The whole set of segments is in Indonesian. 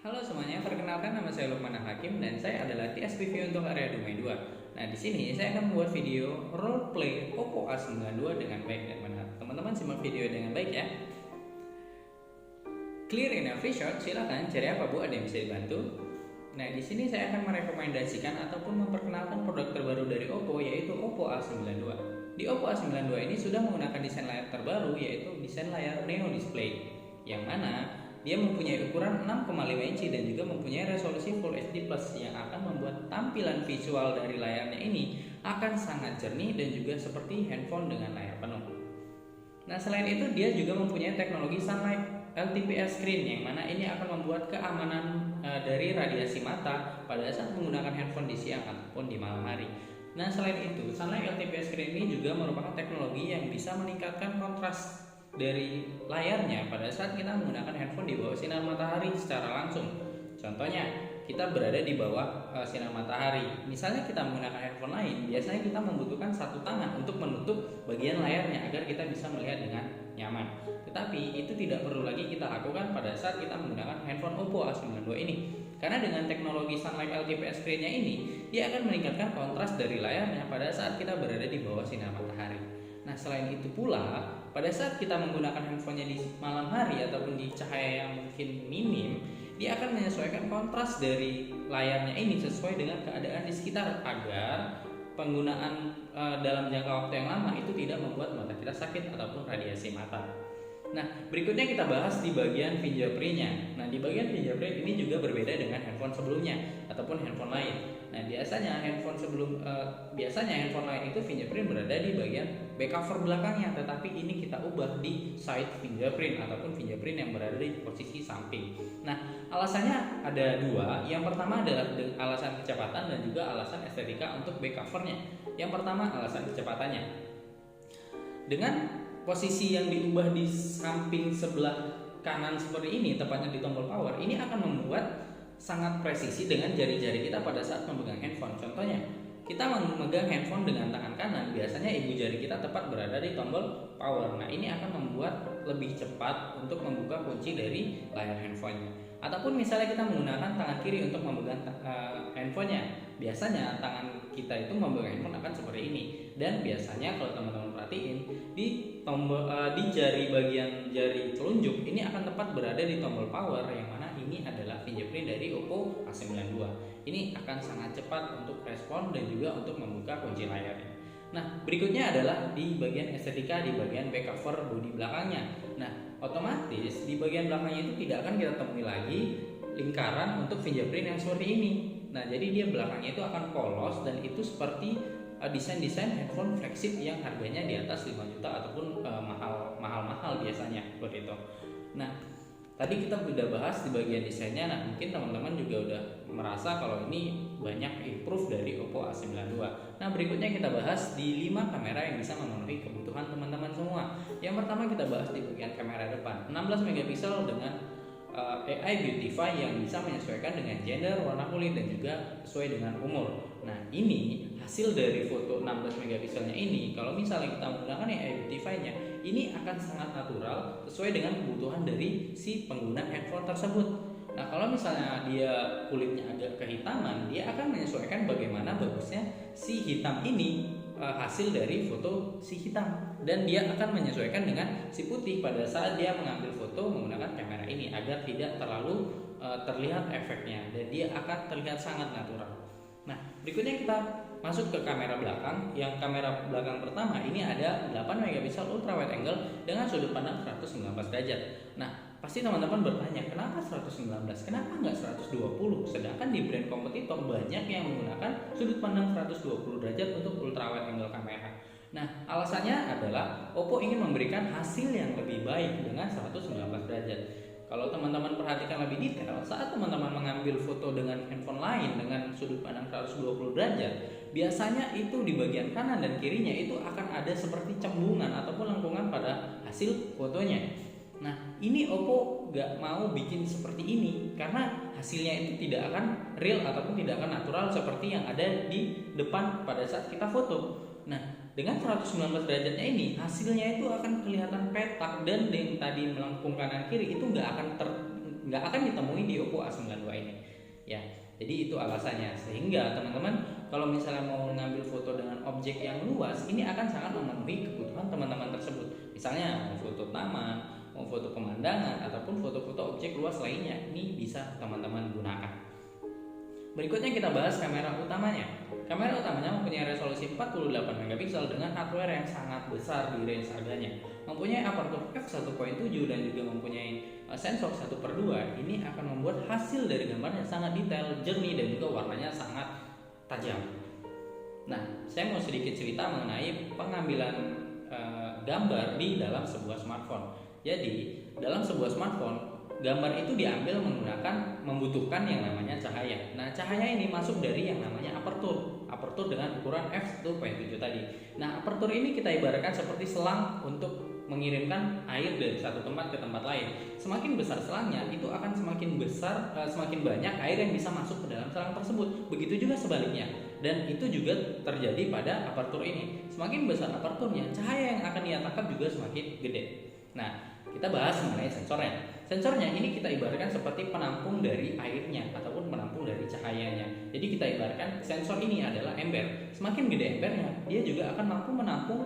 Halo semuanya, perkenalkan nama saya Lukman Hakim dan saya adalah TSPV untuk area Dumai 2. Nah, di sini saya akan membuat video role play Oppo A92 dengan baik dan benar. Teman-teman simak video dengan baik ya. Clear in every shot, silakan cari apa Bu, ada yang bisa dibantu? Nah, di sini saya akan merekomendasikan ataupun memperkenalkan produk terbaru dari Oppo, yaitu Oppo A92. Di Oppo A92 ini sudah menggunakan desain layar terbaru, yaitu desain layar Neo Display, yang mana dia mempunyai ukuran 6,5 inci dan juga mempunyai resolusi Full HD Plus yang akan membuat tampilan visual dari layarnya ini akan sangat jernih dan juga seperti handphone dengan layar penuh. Nah, selain itu dia juga mempunyai teknologi Sunlight LTPS screen yang mana ini akan membuat keamanan dari radiasi mata pada saat menggunakan handphone di siang ataupun di malam hari. Nah, selain itu, Sunlight LTPS screen ini juga merupakan teknologi yang bisa meningkatkan kontras dari layarnya pada saat kita menggunakan handphone di bawah sinar matahari secara langsung. Contohnya, kita berada di bawah sinar matahari. Misalnya kita menggunakan handphone lain, biasanya kita membutuhkan satu tangan untuk menutup bagian layarnya agar kita bisa melihat dengan nyaman. Tetapi itu tidak perlu lagi kita lakukan pada saat kita menggunakan handphone Oppo A92 ini. Karena dengan teknologi Sunlight LTPS screen-nya ini, dia akan meningkatkan kontras dari layarnya pada saat kita berada di bawah sinar matahari. Nah, selain itu pula, pada saat kita menggunakan handphonenya di malam hari ataupun di cahaya yang mungkin minim, dia akan menyesuaikan kontras dari layarnya ini sesuai dengan keadaan di sekitar agar penggunaan dalam jangka waktu yang lama itu tidak membuat mata kita sakit ataupun radiasi mata. Nah, berikutnya kita bahas di bagian fingerprint-nya. Nah, di bagian fingerprint ini juga berbeda dengan handphone sebelumnya ataupun handphone lain. Nah, biasanya handphone lain itu fingerprint berada di bagian back cover belakangnya, tetapi ini kita ubah di side fingerprint ataupun fingerprint yang berada di posisi samping. Nah, alasannya ada dua. Yang pertama adalah alasan kecepatan dan juga alasan estetika untuk back covernya. Yang pertama alasan kecepatannya. Dengan posisi yang diubah di samping sebelah kanan seperti ini, tepatnya di tombol power, ini akan membuat sangat presisi dengan jari-jari kita pada saat memegang handphone. Contohnya, kita memegang handphone dengan tangan kanan, biasanya ibu jari kita tepat berada di tombol power. Nah, ini akan membuat lebih cepat untuk membuka kunci dari layar handphonenya. Ataupun misalnya kita menggunakan tangan kiri untuk memegang handphonenya, biasanya tangan kita itu memegang handphone akan seperti ini. Dan biasanya kalau teman-teman perhatiin, di jari bagian jari telunjuk ini akan tepat berada di tombol power, yang mana ini adalah fingerprint dari Oppo A92. Ini akan sangat cepat untuk respon dan juga untuk membuka kunci layarnya. Nah, berikutnya adalah di bagian estetika, di bagian back cover bodi belakangnya. Nah, otomatis di bagian belakangnya itu tidak akan kita temui lagi lingkaran untuk fingerprint yang seperti ini. Nah, jadi dia belakangnya itu akan polos dan itu seperti desain-desain handphone flagship yang harganya di atas 5 juta ataupun mahal-mahal biasanya seperti itu. Nah, tadi kita sudah bahas di bagian desainnya. Nah, mungkin teman-teman juga udah merasa kalau ini banyak improve dari Oppo A92. Nah, berikutnya kita bahas di 5 kamera yang bisa memenuhi kebutuhan teman-teman semua. Yang pertama kita bahas di bagian kamera depan, 16 megapiksel dengan AI Beautify yang bisa menyesuaikan dengan gender, warna kulit dan juga sesuai dengan umur. Nah, ini hasil dari foto 16 megapikselnya ini, kalau misalnya kita menggunakan AI Beautify-nya, ini akan sangat natural sesuai dengan kebutuhan dari si pengguna handphone tersebut. Nah, kalau misalnya dia kulitnya agak kehitaman, dia akan menyesuaikan bagaimana bagusnya si hitam ini hasil dari foto si hitam, dan dia akan menyesuaikan dengan si putih pada saat dia mengambil foto menggunakan kamera ini agar tidak terlalu terlihat efeknya dan dia akan terlihat sangat natural. Nah, berikutnya kita masuk ke kamera belakang. Yang kamera belakang pertama ini ada 8 megapiksel ultra wide angle dengan sudut pandang 119 derajat. Nah, pasti teman-teman bertanya, kenapa 119? Kenapa nggak 120? Sedangkan di brand kompetitor banyak yang menggunakan sudut pandang 120 derajat untuk ultra wide angle kamera. Nah, alasannya adalah Oppo ingin memberikan hasil yang lebih baik dengan 119 derajat. Kalau teman-teman perhatikan lebih detail, saat teman-teman mengambil foto dengan handphone lain dengan sudut pandang 120 derajat, biasanya itu di bagian kanan dan kirinya itu akan ada seperti cembungan ataupun lengkungan pada hasil fotonya. Nah, ini Oppo gak mau bikin seperti ini karena hasilnya itu tidak akan real ataupun tidak akan natural seperti yang ada di depan pada saat kita foto. Nah, dengan 119 derajatnya ini hasilnya itu akan kelihatan petak, dan yang tadi melengkung kanan kiri itu nggak nggak akan ditemui di Oppo A92 ini. Ya, jadi itu alasannya. Sehingga teman-teman kalau misalnya mau mengambil foto dengan objek yang luas, ini akan sangat memenuhi kebutuhan teman-teman tersebut. Misalnya mau foto taman, mau foto pemandangan, ataupun foto-foto objek luas lainnya, ini bisa teman-teman gunakan. Berikutnya kita bahas kamera utamanya. Kamera utamanya mempunyai resolusi 48 megapiksel dengan hardware yang sangat besar di range harganya. Mempunyai aperture f1.7 dan juga mempunyai sensor 1/2. Ini akan membuat hasil dari gambarnya sangat detail, jernih dan juga warnanya sangat tajam. Nah, saya mau sedikit cerita mengenai pengambilan gambar di dalam sebuah smartphone. Jadi, dalam sebuah smartphone, gambar itu diambil membutuhkan yang namanya cahaya. Nah, cahaya ini masuk dari yang namanya aperture dengan ukuran f1.7 tadi. Nah, aperture ini kita ibaratkan seperti selang untuk mengirimkan air dari satu tempat ke tempat lain. Semakin besar selangnya, itu akan semakin banyak air yang bisa masuk ke dalam selang tersebut. Begitu juga sebaliknya. Dan itu juga terjadi pada aperture ini. Semakin besar aperturnya, cahaya yang akan ia tangkap juga semakin gede. Nah, kita bahas mengenai sensornya. Sensornya ini kita ibaratkan seperti penampung dari airnya ataupun penampung dari cahayanya. Jadi kita ibaratkan sensor ini adalah ember. Semakin gede embernya, dia juga akan mampu menampung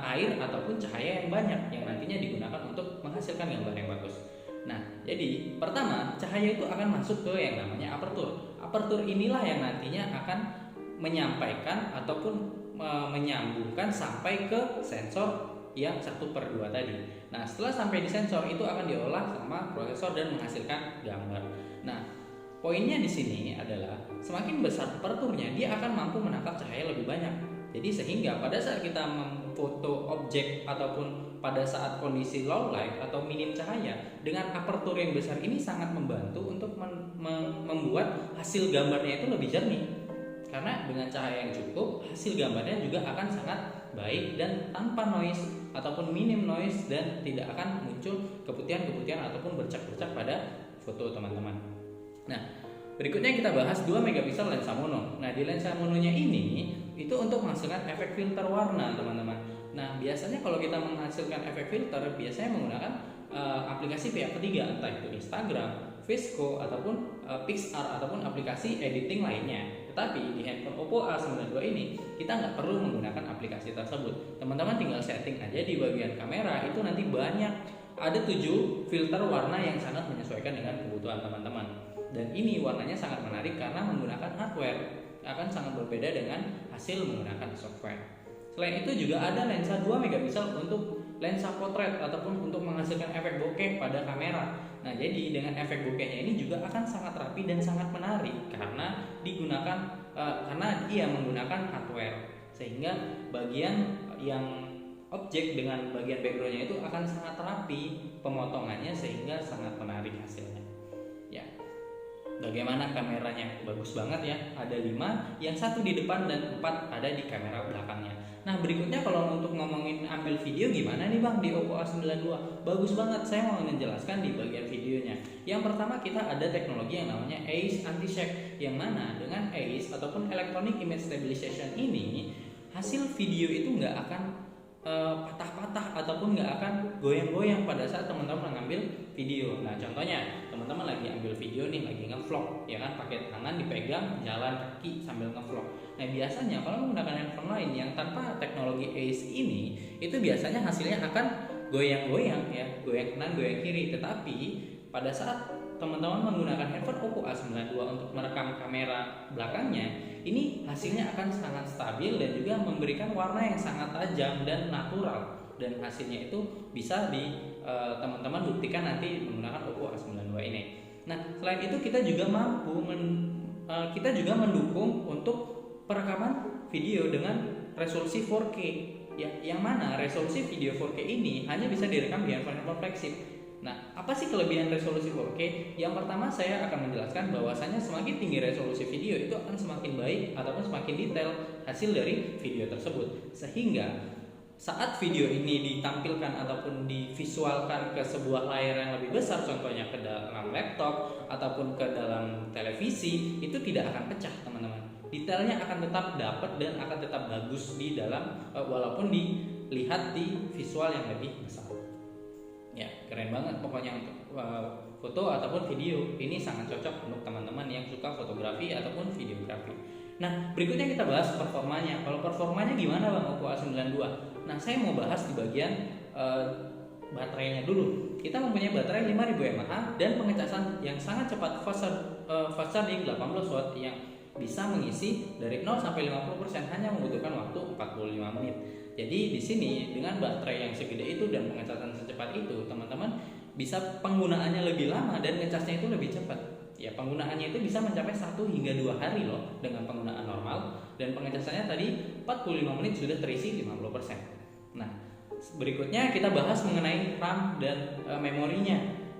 air ataupun cahaya yang banyak yang nantinya digunakan untuk menghasilkan gambar yang bagus. Nah, jadi pertama cahaya itu akan masuk ke yang namanya aperture. Aperture inilah yang nantinya akan menyampaikan ataupun menyambungkan sampai ke sensor yang 1/2 tadi. Nah, setelah sampai di sensor itu akan diolah sama prosesor dan menghasilkan gambar. Nah, poinnya di sini adalah semakin besar aperturnya, dia akan mampu menangkap cahaya lebih banyak. Jadi sehingga pada saat kita memfoto objek ataupun pada saat kondisi low light atau minim cahaya, dengan apertur yang besar ini sangat membantu untuk membuat hasil gambarnya itu lebih jernih. Karena dengan cahaya yang cukup, hasil gambarnya juga akan sangat baik dan tanpa noise ataupun minim noise dan tidak akan muncul keputihan-keputihan ataupun bercak-bercak pada foto teman-teman. Nah, berikutnya kita bahas 2 megapiksel lensa mono. Nah, di lensa mononya ini itu untuk menghasilkan efek filter warna, teman-teman. Nah, biasanya kalau kita menghasilkan efek filter, biasanya menggunakan aplikasi pihak ketiga, entah itu Instagram, Visco, ataupun PixArt, ataupun aplikasi editing lainnya. Tetapi di handphone Oppo A92 ini kita nggak perlu menggunakan aplikasi tersebut. Teman-teman tinggal setting aja di bagian kamera, itu nanti banyak ada 7 filter warna yang sangat menyesuaikan dengan kebutuhan teman-teman. Dan ini warnanya sangat menarik karena menggunakan hardware, akan sangat berbeda dengan hasil menggunakan software. Selain itu juga ada lensa 2 megapiksel untuk lensa potret ataupun untuk menghasilkan efek bokeh pada kamera. Nah, jadi dengan efek bokehnya ini juga akan sangat rapi dan sangat menarik karena karena dia menggunakan hardware, sehingga bagian yang objek dengan bagian backgroundnya itu akan sangat rapi pemotongannya sehingga sangat menarik hasilnya. Ya, bagaimana kameranya? Bagus banget ya. Ada 5, yang 1 di depan dan 4 ada di kamera belakangnya. Nah, berikutnya kalau untuk ngomongin ambil video gimana nih Bang di Oppo A92? Bagus banget, saya mau menjelaskan di bagian videonya. Yang pertama kita ada teknologi yang namanya AIS Anti-Shake, yang mana dengan AIS ataupun Electronic Image Stabilization ini hasil video itu nggak akan patah-patah ataupun nggak akan goyang-goyang pada saat teman-teman mengambil video. Nah, contohnya teman-teman lagi ambil video nih, lagi nge-vlog, ya kan, pakai tangan dipegang, jalan kaki sambil nge-vlog. Nah, biasanya kalau menggunakan handphone lain yang tanpa teknologi AIS ini, itu biasanya hasilnya akan goyang-goyang ya, goyang kanan, goyang kiri. Tetapi pada saat teman-teman menggunakan handphone Oppo A92 untuk merekam kamera belakangnya, ini hasilnya akan sangat stabil dan juga memberikan warna yang sangat tajam dan natural, dan hasilnya itu bisa teman-teman buktikan nanti menggunakan Oppo A92 ini. Nah, selain itu kita juga mendukung untuk perekaman video dengan resolusi 4K ya, yang mana resolusi video 4K ini hanya bisa direkam di handphone flagship. Nah, apa sih kelebihan resolusi 4K? Yang pertama saya akan menjelaskan bahwasanya semakin tinggi resolusi video itu akan semakin baik ataupun semakin detail hasil dari video tersebut. Sehingga saat video ini ditampilkan ataupun divisualkan ke sebuah layar yang lebih besar, contohnya ke dalam laptop ataupun ke dalam televisi, itu tidak akan pecah, teman-teman. Detailnya akan tetap dapat dan akan tetap bagus di dalam walaupun dilihat di visual yang lebih besar. Ya, keren banget pokoknya untuk foto ataupun video. Ini sangat cocok untuk teman-teman yang suka fotografi ataupun videografi. Nah, berikutnya kita bahas performanya. Kalau performanya gimana Bang Oppo A92? Nah, saya mau bahas di bagian baterainya dulu. Kita mempunyai baterai 5000 mAh dan pengecasan yang sangat cepat fast charging 18 watt yang bisa mengisi dari 0 sampai 50% hanya membutuhkan waktu 45 menit. Jadi di sini dengan baterai yang segede itu dan pengecasan secepat itu, teman-teman bisa penggunaannya lebih lama dan ngecasnya itu lebih cepat. Ya, penggunaannya itu bisa mencapai 1 hingga 2 hari loh dengan penggunaan normal, dan pengecasannya tadi 45 menit sudah terisi 50%. Nah, berikutnya kita bahas mengenai RAM dan memorinya.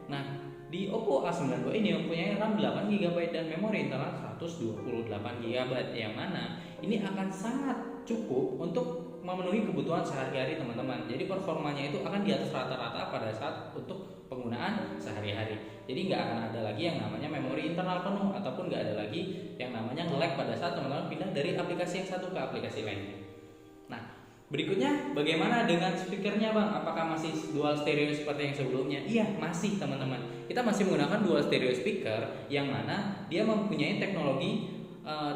Nah, di Oppo A92 ini mempunyai RAM 8GB dan memori internal 128GB, yang mana ini akan sangat cukup untuk memenuhi kebutuhan sehari-hari teman-teman. Jadi performanya itu akan di atas rata-rata pada saat untuk penggunaan sehari-hari. Jadi nggak akan ada lagi yang namanya memori internal penuh, ataupun nggak ada lagi yang namanya nge-lag pada saat teman-teman pindah dari aplikasi yang satu ke aplikasi lainnya. Nah, berikutnya bagaimana dengan speakernya Bang? Apakah masih dual stereo seperti yang sebelumnya? Iya, masih teman-teman. Kita masih menggunakan dual stereo speaker yang mana dia mempunyai teknologi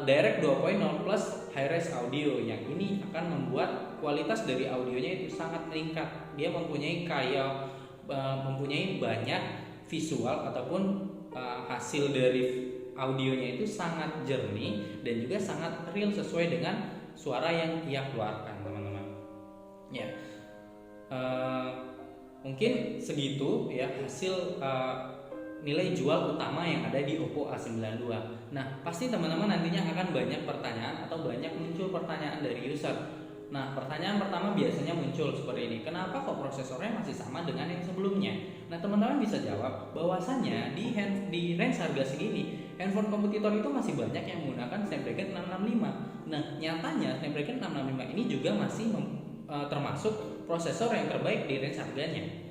Direct 2.0 plus high-res audio, yang ini akan membuat kualitas dari audionya itu sangat meningkat. Dia mempunyai mempunyai banyak visual ataupun hasil dari audionya itu sangat jernih dan juga sangat real sesuai dengan suara yang ia keluarkan teman-teman. Ya, mungkin segitu ya hasil nilai jual utama yang ada di Oppo A92. Nah, pasti teman-teman nantinya akan banyak pertanyaan atau banyak muncul pertanyaan dari user. Nah, pertanyaan pertama biasanya muncul seperti ini. Kenapa kok prosesornya masih sama dengan yang sebelumnya? Nah, teman-teman bisa jawab bahwasannya di range harga segini, handphone kompetitor itu masih banyak yang menggunakan Snapdragon 665. Nah, nyatanya Snapdragon 665 ini juga masih termasuk prosesor yang terbaik di range harganya.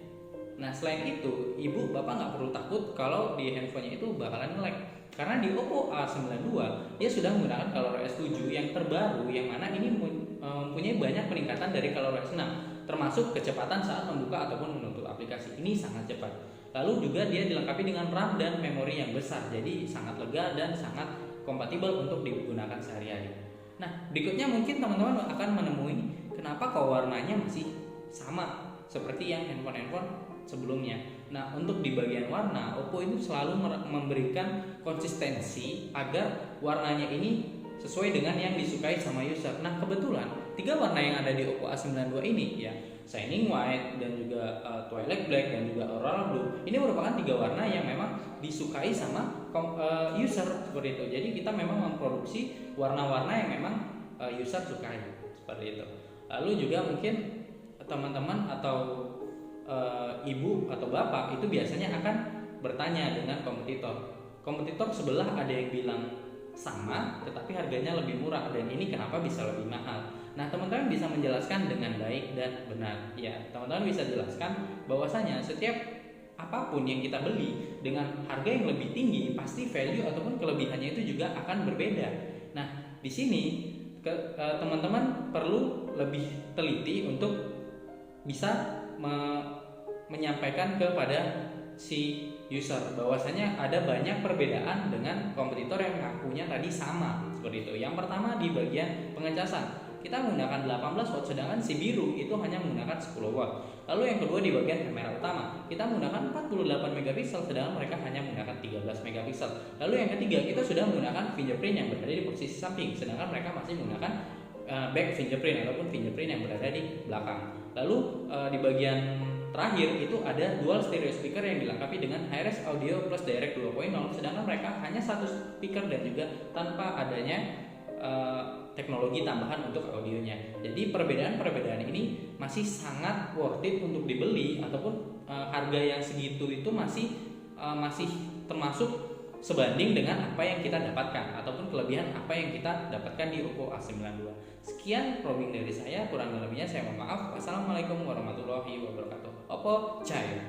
Nah, selain itu, ibu bapak nggak perlu takut kalau di handphonenya itu bakalan nge-lag, karena di Oppo A92 dia sudah menggunakan ColorOS 7 yang terbaru, yang mana ini mempunyai banyak peningkatan dari ColorOS 6, termasuk kecepatan saat membuka ataupun menutup aplikasi. Ini sangat cepat. Lalu juga dia dilengkapi dengan RAM dan memori yang besar, jadi sangat lega dan sangat kompatibel untuk digunakan sehari-hari. Nah, berikutnya mungkin teman-teman akan menemui kenapa kok warnanya masih sama seperti yang handphone-handphone sebelumnya. Nah, untuk di bagian warna, Oppo itu selalu memberikan konsistensi agar warnanya ini sesuai dengan yang disukai sama user. Nah, kebetulan 3 warna yang ada di Oppo A92 ini ya, Shining White dan juga Twilight Black dan juga Aurora Blue, ini merupakan 3 warna yang memang disukai sama user seperti itu. Jadi kita memang memproduksi warna-warna yang memang user sukai seperti itu. Lalu juga mungkin teman-teman atau ibu atau bapak itu biasanya akan bertanya dengan kompetitor sebelah ada yang bilang sama tetapi harganya lebih murah, dan ini kenapa bisa lebih mahal. Nah, teman-teman bisa menjelaskan dengan baik dan benar. Ya, teman-teman bisa jelaskan bahwasanya setiap apapun yang kita beli dengan harga yang lebih tinggi, pasti value ataupun kelebihannya itu juga akan berbeda. Nah, di sini teman-teman perlu lebih teliti untuk bisa menyampaikan kepada si user bahwasanya ada banyak perbedaan dengan kompetitor yang ngakunya tadi sama seperti itu. Yang pertama di bagian pengecasan, kita menggunakan 18 watt sedangkan si biru itu hanya menggunakan 10 watt. Lalu yang kedua di bagian kamera utama, kita menggunakan 48 megapiksel sedangkan mereka hanya menggunakan 13 megapiksel. Lalu yang ketiga, kita sudah menggunakan fingerprint yang berada di posisi samping sedangkan mereka masih menggunakan back fingerprint ataupun fingerprint yang berada di belakang. Lalu di bagian terakhir itu ada dual stereo speaker yang dilengkapi dengan high-res audio plus Direct 2.0 sedangkan mereka hanya satu speaker dan juga tanpa adanya teknologi tambahan untuk audionya. Jadi perbedaan-perbedaan ini masih sangat worth it untuk dibeli, ataupun harga yang segitu itu masih termasuk sebanding dengan apa yang kita dapatkan ataupun kelebihan apa yang kita dapatkan di Oppo A92. Sekian probing dari saya, kurang lebihnya saya mohon maaf. Wassalamualaikum warahmatullahi wabarakatuh. Oppo Jaya.